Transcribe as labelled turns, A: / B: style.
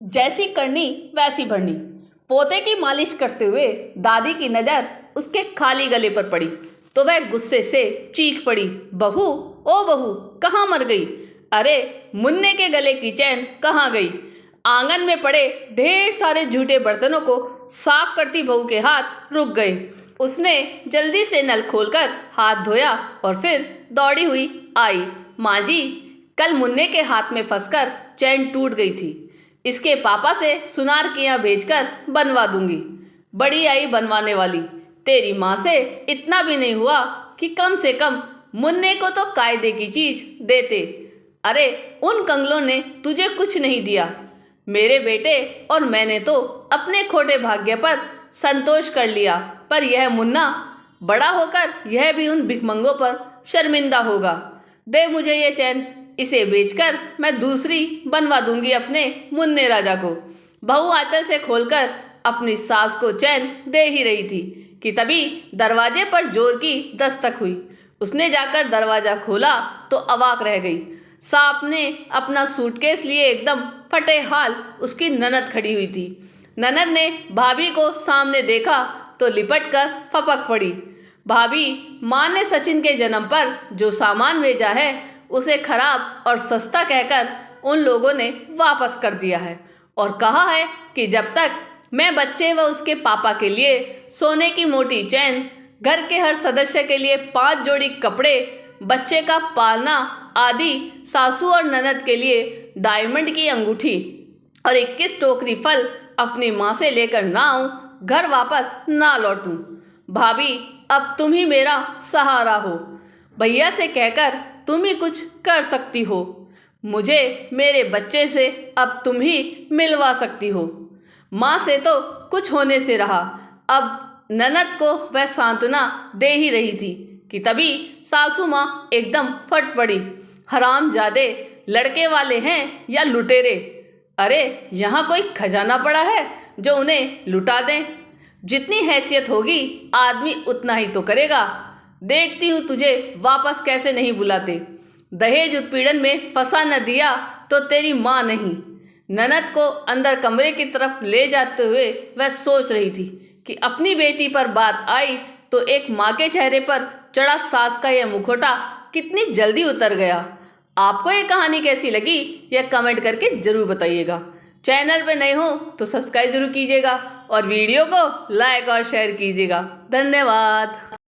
A: जैसी करनी वैसी भरनी। पोते की मालिश करते हुए दादी की नज़र उसके खाली गले पर पड़ी तो वह गुस्से से चीख पड़ी, बहू, ओ बहू, कहाँ मर गई? अरे मुन्ने के गले की चैन कहाँ गई? आंगन में पड़े ढेर सारे झूठे बर्तनों को साफ करती बहू के हाथ रुक गए। उसने जल्दी से नल खोलकर हाथ धोया और फिर दौड़ी हुई आई। माँ जी, कल मुन्ने के हाथ में फंसकर चैन टूट गई थी। इसके पापा से सुनार के यहाँ भेजकर बनवा दूंगी। बड़ी आई बनवाने वाली, तेरी माँ से इतना भी नहीं हुआ कि कम से कम मुन्ने को तो कायदे की चीज देते। अरे उन कंगलों ने तुझे कुछ नहीं दिया। मेरे बेटे और मैंने तो अपने खोटे भाग्य पर संतोष कर लिया, पर यह मुन्ना बड़ा होकर यह भी उन भिखमंगों पर शर्मिंदा होगा। दे मुझे ये चैन, इसे बेचकर मैं दूसरी बनवा दूंगी अपने मुन्ने राजा को। बहू आंचल से खोलकर अपनी सास को चैन दे ही रही थी कि तभी दरवाजे पर जोर की दस्तक हुई। उसने जाकर दरवाज़ा खोला तो अवाक रह गई। सांप ने अपना सूटकेस लिए एकदम फटे हाल उसकी ननद खड़ी हुई थी। ननद ने भाभी को सामने देखा तो लिपट कर फपक पड़ी। भाभी, माँ ने सचिन के जन्म पर जो सामान भेजा है उसे खराब और सस्ता कहकर उन लोगों ने वापस कर दिया है और कहा है कि जब तक मैं बच्चे व उसके पापा के लिए सोने की मोटी चैन, घर के हर सदस्य के लिए 5 जोड़ी कपड़े, बच्चे का पालना आदि, सासू और ननद के लिए डायमंड की अंगूठी और 21 टोकरी फल अपनी माँ से लेकर ना आऊँ, घर वापस ना लौटूं। भाभी, अब तुम ही मेरा सहारा हो। भैया से कहकर तुम ही कुछ कर सकती हो। मुझे मेरे बच्चे से अब तुम ही मिलवा सकती हो। माँ से तो कुछ होने से रहा, अब ननद को वह सांत्वना दे ही रही थी कि तभी सासू माँ एकदम फट पड़ी। हरामजादे, लड़के वाले हैं या लुटेरे? अरे यहाँ कोई खजाना पड़ा है जो उन्हें लुटा दें? जितनी हैसियत होगी आदमी उतना ही तो करेगा। देखती हूँ तुझे वापस कैसे नहीं बुलाते। दहेज उत्पीड़न में फंसा न दिया तो तेरी माँ नहीं। ननद को अंदर कमरे की तरफ ले जाते हुए वह सोच रही थी कि अपनी बेटी पर बात आई तो एक माँ के चेहरे पर चढ़ा सास का यह मुखौटा कितनी जल्दी उतर गया। आपको ये कहानी कैसी लगी यह कमेंट करके ज़रूर बताइएगा। चैनल पे नए हो तो सब्सक्राइब जरूर कीजिएगा और वीडियो को लाइक और शेयर कीजिएगा। धन्यवाद।